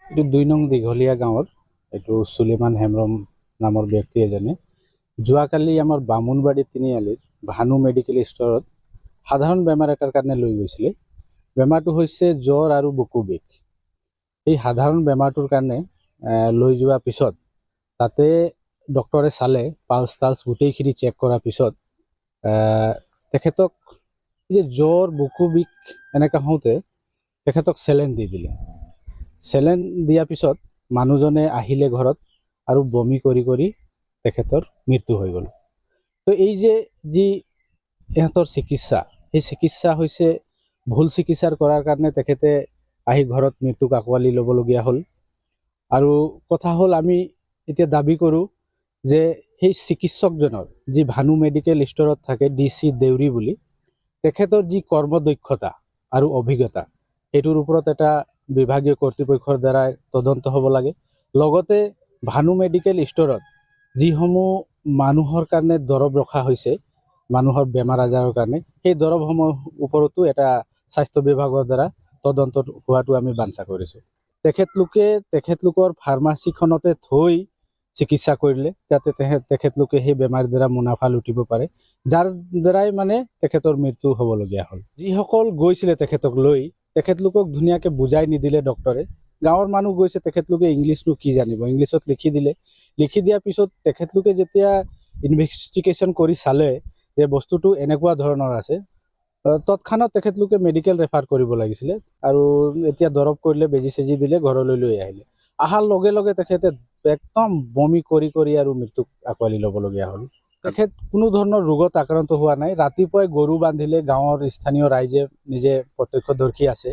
এইটো ২ নং দীঘলীয়া গাঁৱৰ এইটো সুলেমান হেমব্ৰম নামৰ ব্যক্তি এজনে যোৱাকালি আমাৰ বামুণবাড়ী তিনিআলিৰ ভানু মেডিকেল ষ্ট'ৰত সাধাৰণ বেমাৰ এটাৰ কাৰণে লৈ গৈছিলে। বেমাৰটো হৈছে জ্বৰ আৰু বুকু বিষ। এই সাধাৰণ বেমাৰটোৰ কাৰণে লৈ যোৱাৰ পিছত তাতে ডক্টৰে চালে, পালছ টালছ গোটেইখিনি চেক কৰাৰ পিছত তেখেতক যে জ্বৰ বুকু বিষ এনেকুৱা হওঁতে তেখেতক চেলেন দি দিলে। চেলেন দিয়াৰ পিছত মানুহজনে আহিলে ঘৰত আৰু বমি কৰি কৰি তেখেতৰ মৃত্যু হৈ গ'ল। তো এই যে যি ইহঁতৰ চিকিৎসা, সেই চিকিৎসা হৈছে ভুল চিকিৎসাৰ কৰাৰ কাৰণে তেখেতে আহি ঘৰত মৃত্যুক আঁকোৱালি ল'বলগীয়া হ'ল। আৰু কথা হ'ল আমি এতিয়া দাবী কৰোঁ যে সেই চিকিৎসকজনৰ যি ভানু মেডিকেল ষ্ট'ৰত থাকে DC দেউৰী বুলি, তেখেতৰ যি কৰ্মদক্ষতা আৰু অভিজ্ঞতা সেইটোৰ ওপৰত এটা বিভাগীয় কৰ্তৃপক্ষৰ দ্বাৰা তদন্ত হ'ব লাগে। লগতে ভানু মেডিকেল ষ্ট'ৰত যিসমূহ মানুহৰ কাৰণে দৰৱ ৰখা হৈছে, মানুহৰ বেমাৰ আজাৰৰ কাৰণে, সেই দৰৱসমূহৰ ওপৰতো এটা স্বাস্থ্য বিভাগৰ দ্বাৰা তদন্ত হোৱাটো আমি বাঞ্ছা কৰিছোঁ। তেখেতলোকৰ ফাৰ্মাচীখনতে থৈ চিকিৎসা কৰিলে যাতে তেখেতলোকে সেই বেমাৰৰ দ্বাৰা মুনাফা লুটিব পাৰে, যাৰ দ্বাৰাই মানে তেখেতৰ মৃত্যু হ'বলগীয়া হ'ল। যিসকল গৈছিলে তেখেতক লৈ, তেখেতলোকক ধুনীয়াকৈ বুজাই নিদিলে ডক্টৰে। গাঁৱৰ মানুহ গৈছে, তেখেতলোকে ইংলিছনো কি জানিব, ইংলিছত লিখি দিলে। লিখি দিয়াৰ পিছত তেখেতলোকে যেতিয়া ইনভেষ্টিগেশ্যন কৰি চালে যে বস্তুটো এনেকুৱা ধৰণৰ আছে, তৎক্ষণাত তেখেতলোকে মেডিকেল ৰেফাৰ কৰিব লাগিছিলে আৰু এতিয়া দৰৱ কৰিলে, বেজি চেজি দিলে, ঘৰলৈ লৈ আহিলে। অহাৰ লগে লগে তেখেতে একদম বমি কৰি কৰি আৰু মৃত্যুক আঁকোৱালি ল'বলগীয়া হ'ল। তেখেত কোনো ধৰণৰ ৰোগত আক্ৰান্ত হোৱা নাই। ৰাতিপুৱাই গৰু বান্ধিলে, গাঁৱৰ স্থানীয় ৰাইজে নিজে প্ৰত্যক্ষদৰ্শী আছে,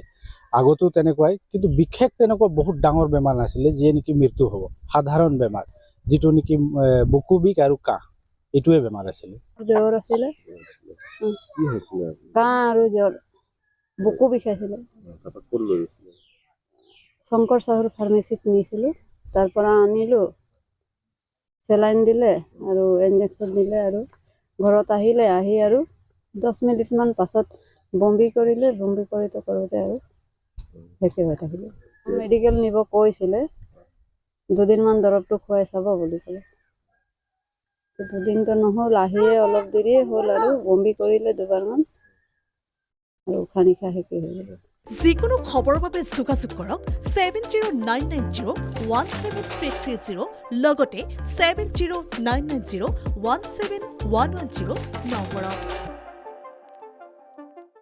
আগতো তেনেকুৱাই, কিন্তু বিশেষ তেনেকুৱা বহুত ডাঙৰ বেমাৰ নাছিলে যিয়ে নেকি মৃত্যু হ'ব। সাধাৰণ বেমাৰ যিটো নেকি বুকু বিষ আৰু কাহ, এইটোৱে বেমাৰ আছিলে। জ্বৰ আছিলে, কাহ আৰু জ্বৰ, বুকু বিষাইছিলে। শংকৰ চাহৰ ফাৰ্মেচিত নিছিলোঁ, তাৰ পৰা আনিলোঁ, চেলাইন দিলে আৰু ইনজেকশ্যন দিলে আৰু ঘৰত আহিলে। আহি আৰু 10 মিনিটমান পাছত বমি কৰিলে, বমি কৰোঁতে আৰু শেষে হৈ থাকিলে। মেডিকেল নিব কৈছিলে, 2 দিনমান দৰৱটো খুৱাই চাব বুলি ক'লে। 2 দিনটো নহ'ল, আহিয়ে অলপ দেৰিয়ে হ'ল আৰু বমি কৰিলে 2বাৰমান আৰু উশাহ নিশাহ শেষে হৈ গ'ল। যিকোনো খবৰৰ বাবে যোগাযোগ কৰক 7099017330 লগতে 7099017110 নম্বৰত।